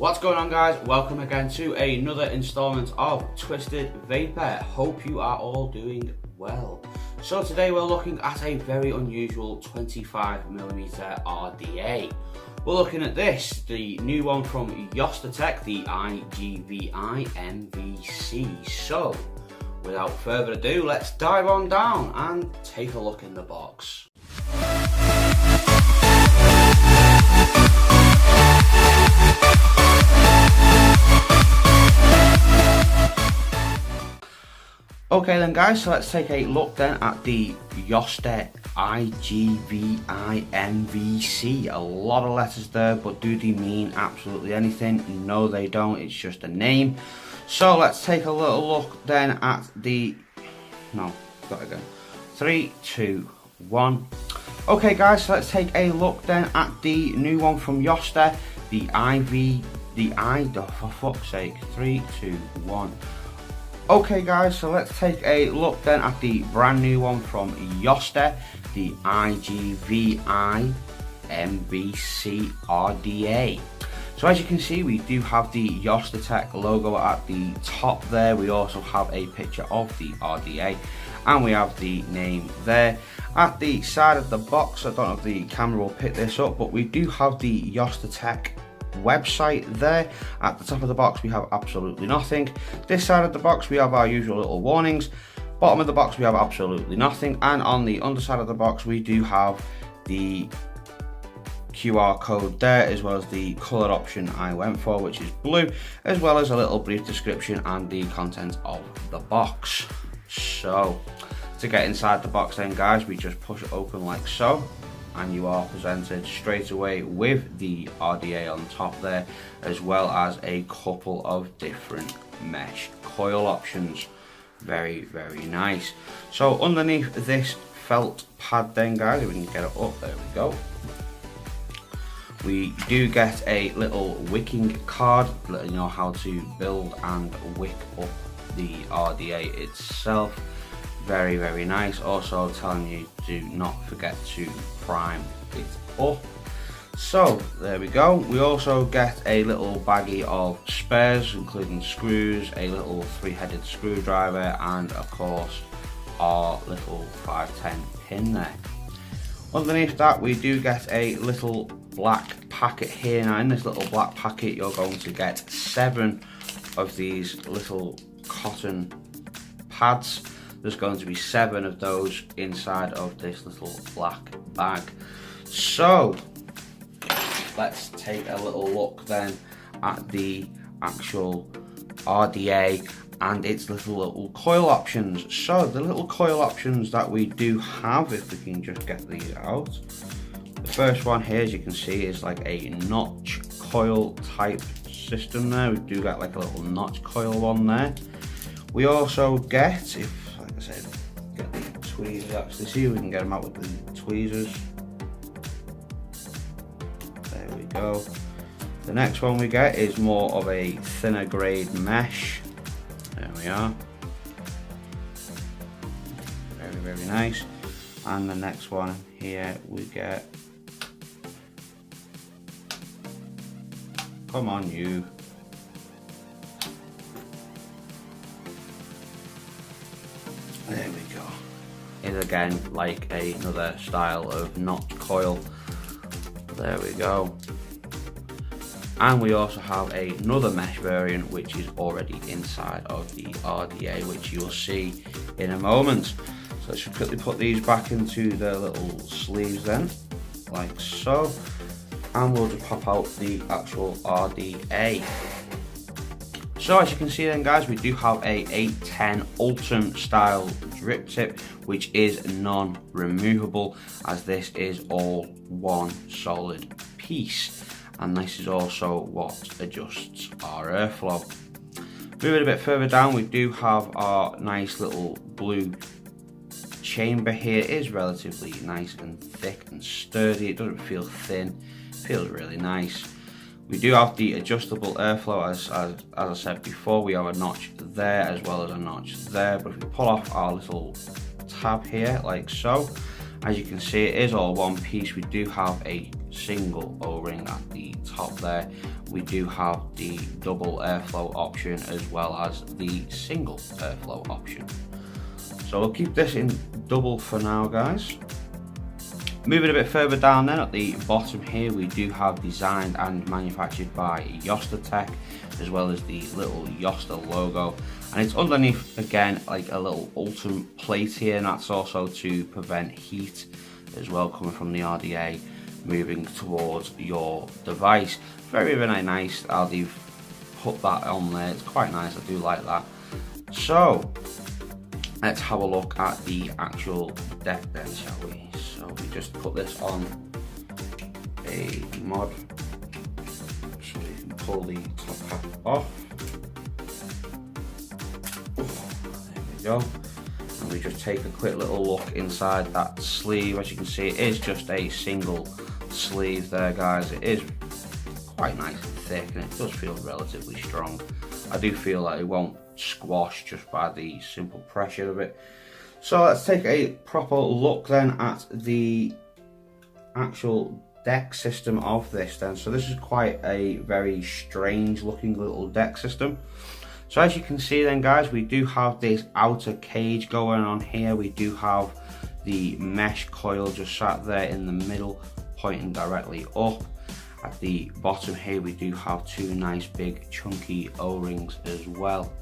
What's going on, guys? Welcome again to another installment of Twisted Vapor. Hope you are all doing well. So today we're looking at a very unusual 25mm RDA. We're looking at this, the new one from Yosta Tech, the IGVI MVC. So without further ado, let's dive on down and take a look in the box. Okay then guys, so let's take a look then at the Yosta IGVI MVC. A lot of letters there, but do they mean absolutely anything? No, they don't, it's just a name. So let's take a little look then at the, got it again. 3, 2, 1. Okay guys, so let's take a look then at the new one from Yosta, the for fuck's sake, 3, 2, 1. Okay guys, so let's take a look then at the brand new one from Yosta, the IGVI MVC RDA. So as you can see, we do have the Yosta Tech logo at the top there. We also have a picture of the RDA and we have the name there. At the side of the box, I don't know if the camera will pick this up, but we do have the Yosta Tech website there. At the top of the box we have absolutely nothing. This side of the box we have our usual little warnings. Bottom of the box we have absolutely nothing, and on the underside of the box we do have the QR code there, as well as the colour option I went for, which is blue, as well as a little brief description and the content of the box. So to get inside the box then guys, we just push it open like so, and you are presented straight away with the RDA on top there, as well as a couple of different mesh coil options. Very nice. So underneath this felt pad then guys, if we can get it up, there we go, we do get a little wicking card letting you know how to build and wick up the RDA itself. Very nice. Also telling you to not forget to prime it up. So there we go. We also get a little baggie of spares, including screws, a little 3-headed screwdriver, and of course our little 510 pin there. Underneath that we do get a little black packet here. Now in this little black packet you're going to get 7 of these little cotton pads. There's going to be 7 of those inside of this little black bag. So let's take a little look then at the actual RDA and its little coil options. So the little coil options that we do have, if we can just get these out. The first one here, as you can see, is like a notch coil type system there. We do get like a little notch coil one there. We also get, like I said, get the tweezers, actually see if we can get them out with the tweezers. There we go. The next one we get is more of a thinner grade mesh. There we are. Very nice. And the next one here we get, come on you. There we go. Is again like another style of notch coil. There we go. And we also have another mesh variant which is already inside of the RDA, which you'll see in a moment. So let's just quickly put these back into their little sleeves then, like so. And we'll just pop out the actual RDA. So as you can see then guys, we do have a 810 Ultem style drip tip, which is non-removable, as this is all one solid piece. And this is also what adjusts our airflow. Moving a bit further down, we do have our nice little blue chamber here. It is relatively nice and thick and sturdy. It doesn't feel thin, it feels really nice. We do have the adjustable airflow, as I said before. We have a notch there as well as a notch there, but if we pull off our little tab here like so, as you can see it is all one piece. We do have a single O-ring at the top there, we do have the double airflow option as well as the single airflow option. So we'll keep this in double for now, guys. Moving a bit further down then, at the bottom here, we do have designed and manufactured by Yosta, as well as the little Yosta logo. And it's underneath, again, like a little Ultem plate here, and that's also to prevent heat as well coming from the RDA moving towards your device. Very, very nice how they've put that on there. It's quite nice, I do like that. So let's have a look at the actual deck then, shall we? So we just put this on a mod, so you can pull the top half off. There we go. And we just take a quick little look inside that sleeve. As you can see, it is just a single sleeve there, guys. It is quite nice and thick, and it does feel relatively strong. I do feel that it won't squash just by the simple pressure of it. So let's take a proper look then at the actual deck system of this then. So this is quite a very strange looking little deck system. So as you can see then, guys, we do have this outer cage going on here. We do have the mesh coil just sat there in the middle, pointing directly up. At the bottom here, we do have two nice big chunky O-rings as well.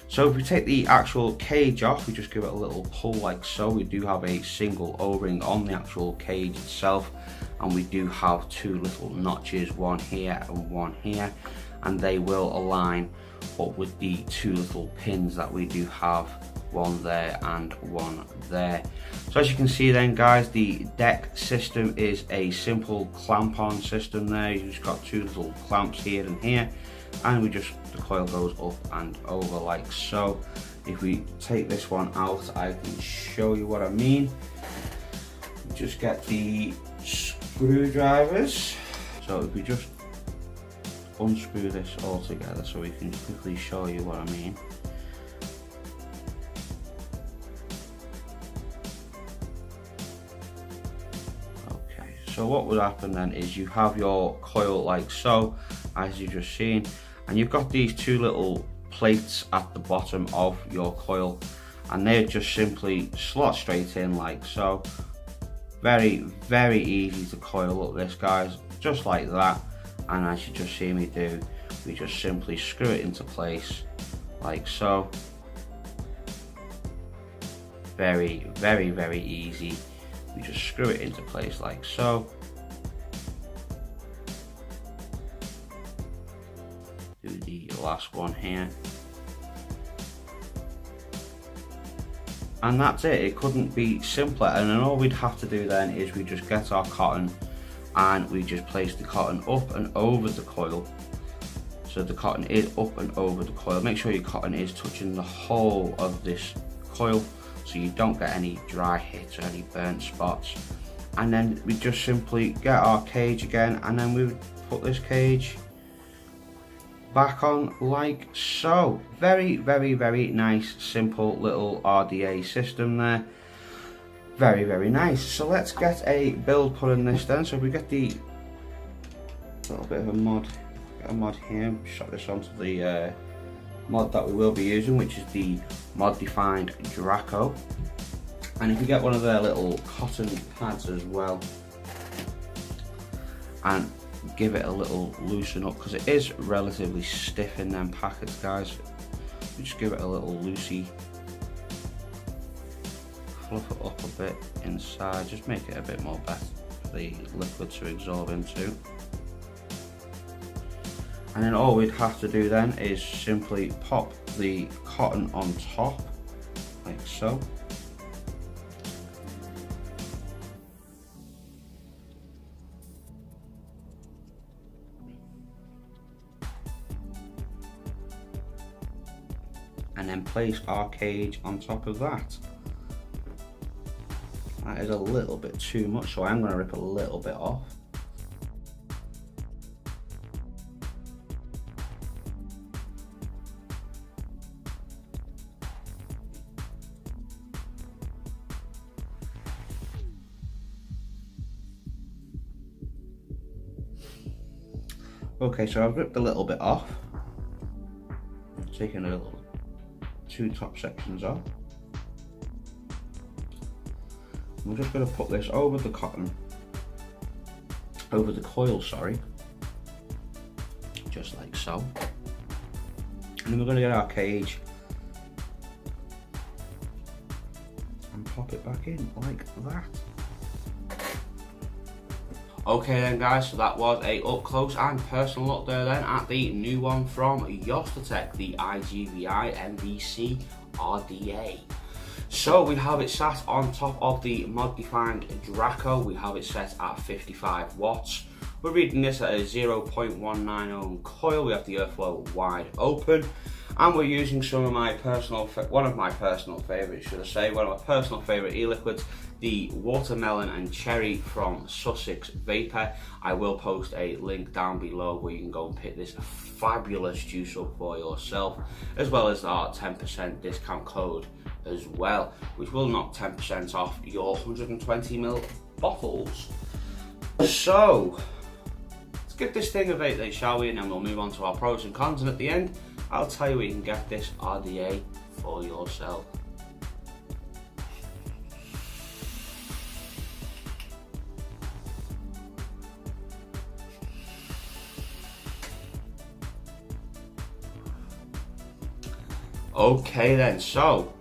So if we take the actual cage off, we just give it a little pull like so. We do have a single O-ring on the actual cage itself, and we do have two little notches, one here and one here, and they will align up with the two little pins that we do have, one there and one there. So as you can see then, guys, the deck system is a simple clamp-on system there. You've just got two little clamps here and here, and the coil goes up and over like so. If we take this one out, I can show you what I mean. Just get the screwdrivers. So if we just unscrew this all together so we can quickly show you what I mean. Okay, so what would happen then is you have your coil like so, as you've just seen, and you've got these two little plates at the bottom of your coil, and they just simply slot straight in like so. Very, very easy to coil up this, guys, just like that. And as you just see me do, we just simply screw it into place like so. Very, very, very easy. We just screw it into place like so. Do the last one here. And that's it. It couldn't be simpler. And then all we'd have to do then is we just get our cotton, and we just place the cotton up and over the coil. So the cotton is up and over the coil. Make sure your cotton is touching the whole of this coil so you don't get any dry hits or any burnt spots. And then we just simply get our cage again, and then we would put this cage back on like so. Very, very, very nice, simple little RDA system there. Very, very nice. So let's get a build put in this then. So we get the little bit of a mod, here, shot this onto the mod that we will be using, which is the mod defined Draco. And if you get one of their little cotton pads as well, and give it a little loosen up, because it is relatively stiff in them packets, guys. We just give it a little loosey, fluff it up a bit inside, just make it a bit more better for the liquid to absorb into. And then all we'd have to do then is simply pop the cotton on top like so. And then place our cage on top of that. That is a little bit too much, so I'm going to rip a little bit off. Okay, so I've ripped a little bit off, taking a little 2 top sections off. We're just going to put this over the coil, sorry, just like so. And then we're going to get our cage and pop it back in like that. Okay then guys, so that was a up close and personal look there then at the new one from Yosta, the IGVI MVC RDA. So we have it sat on top of the mod defined Draco. We have it set at 55 watts. We're reading this at a 0.19 ohm coil. We have the airflow wide open, and we're using one of my personal favourites, e-liquids, the watermelon and cherry from Sussex Vapor. I will post a link down below where you can go and pick this fabulous juice up for yourself, as well as our 10% discount code as well, which will knock 10% off your 120ml bottles. So let's give this thing a vape then, shall we, and then we'll move on to our pros and cons, and at the end I'll tell you where you can get this RDA for yourself. Okay then, so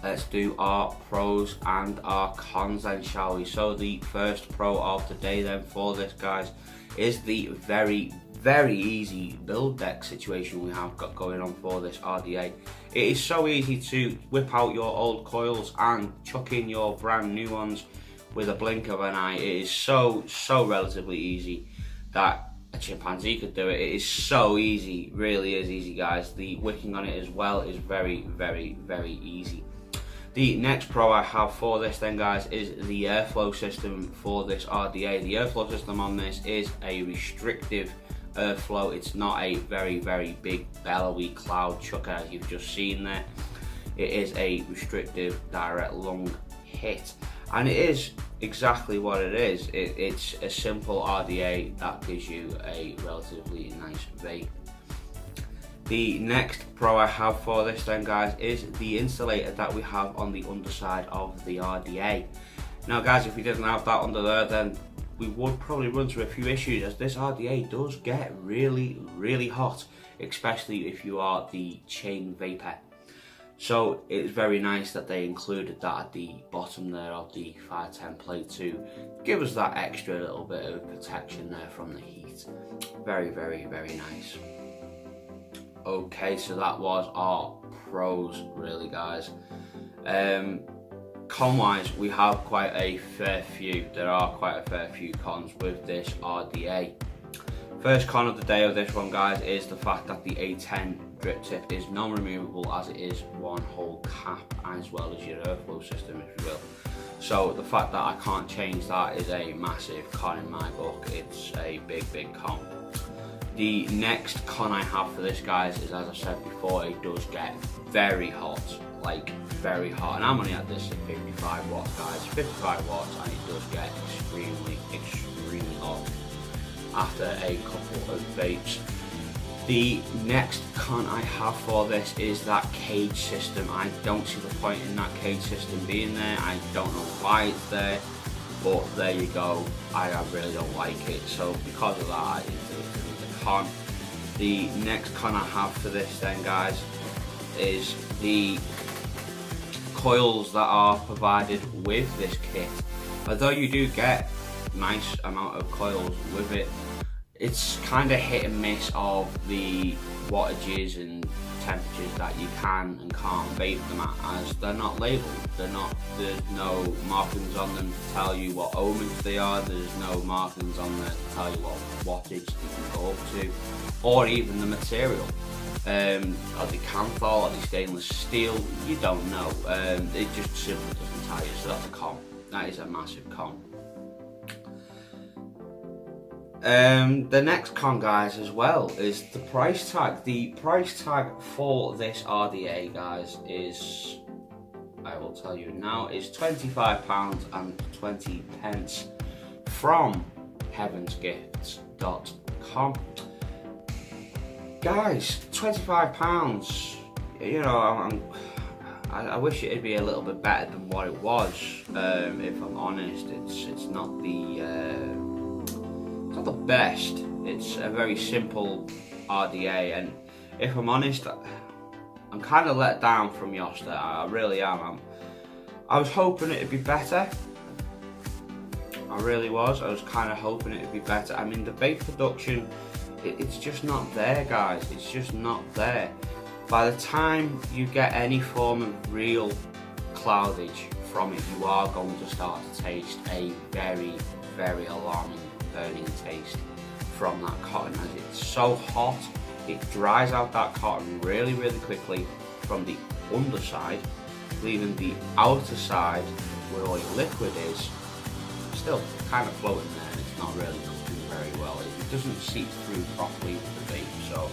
let's do our pros and our cons then, shall we? So the first pro of the day then for this, guys, is the very easy build deck situation we have got going on for this RDA. It is so easy to whip out your old coils and chuck in your brand new ones with a blink of an eye. It is so relatively easy that a chimpanzee could do it. It is so easy, really is easy, guys. The wicking on it as well is very easy. The next pro I have for this then, guys, is the airflow system for this RDA. The airflow system on this is a restrictive airflow. It's not a very big bellowy cloud chucker as you've just seen there. It is a restrictive direct lung hit, and it is exactly what it is. It's a simple RDA that gives you a relatively nice vape. The next pro I have for this then, guys, is the insulator that we have on the underside of the RDA. Now guys, if we didn't have that under there, then we would probably run through a few issues, as this RDA does get really hot, especially if you are the chain vapor. So it's very nice that they included that at the bottom there of the 510 plate to give us that extra little bit of protection there from the heat. Very nice. Okay, so that was our pros really, guys. Con wise, we have quite a fair few. There are quite a fair few cons with this RDA. First con of the day of this one, guys, is the fact that the A10 drip tip is non-removable, as it is one whole cap, as well as your airflow system, if you will. So the fact that I can't change that is a massive con in my book. It's a big con. The next con I have for this, guys, is, as I said before, it does get very hot, like very hot, and I'm only at this at 55 watts, guys, 55 watts, and it does get extremely hot after a couple of vapes. The next con I have for this is that cage system. I don't see the point in that cage system being there. I don't know why it's there, but there you go. I really don't like it, so because of that, it's a con. The next con I have for this then, guys, is the coils that are provided with this kit. Although you do get a nice amount of coils with it, it's kind of hit and miss of the wattages and temperatures that you can and can't vape them at, as they're not labelled. There's no markings on them to tell you what ohmage they are. There's no markings on there to tell you what wattage they can go up to, or even the material. Are they Canthol, are they stainless steel? You don't know. It just simply doesn't tell you, so that's a con. That is a massive con. The next con, guys, as well, is the price tag. The price tag for this RDA, guys, is, I will tell you now, is £25.20 from heavensgifts.com. Guys, £25. You know, I wish it'd be a little bit better than what it was. If I'm honest, it's not the best. It's a very simple RDA, and if I'm honest, I'm kind of let down from Yosta. I really am. I was hoping it'd be better. I really was. I was kind of hoping it'd be better. I mean, the bass production, it's just not there, guys. It's just not there. By the time you get any form of real cloudage from it, you are going to start to taste a very, very alarming burning taste from that cotton, as it's so hot. It dries out that cotton really, really quickly from the underside, leaving the outer side where all your liquid is still kind of floating there, and it's not really cooking very well. It doesn't seep through properly with the vape, so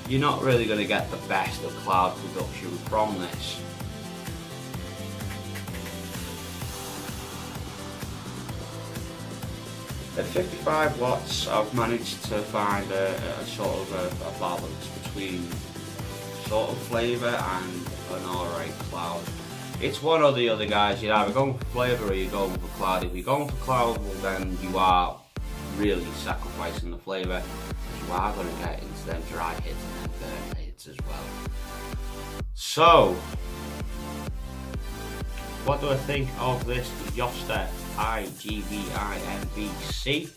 you're not really going to get the best of cloud production from this. At 55 watts, I've managed to find a sort of a balance between sort of flavour and an alright cloud. It's one or the other, guys. You're either going for flavour or you're going for cloud. If you're going for cloud, well, then you are really sacrificing the flavour. You are going to get into them dry hits and them burn hits as well. So, what do I think of this Yosta IGVI MVC?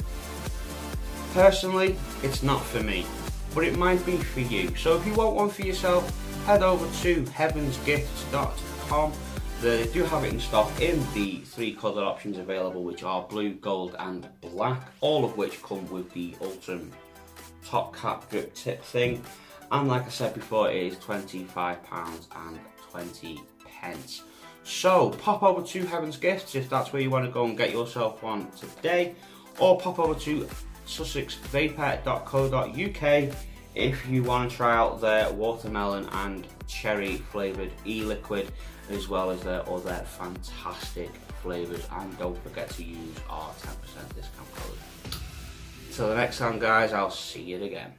Personally, it's not for me, but it might be for you. So if you want one for yourself, head over to heavensgifts.com. They do have it in stock in the 3 colour options available, which are blue, gold and black, all of which come with the Ultem top cap drip tip thing. And like I said before, it is £25.20. So pop over to Heaven's Gifts if that's where you want to go and get yourself one today, or pop over to sussexvapor.co.uk if you want to try out their watermelon and cherry flavoured e-liquid, as well as their other fantastic flavours. And don't forget to use our 10% discount code. Till the next time, guys, I'll see you again.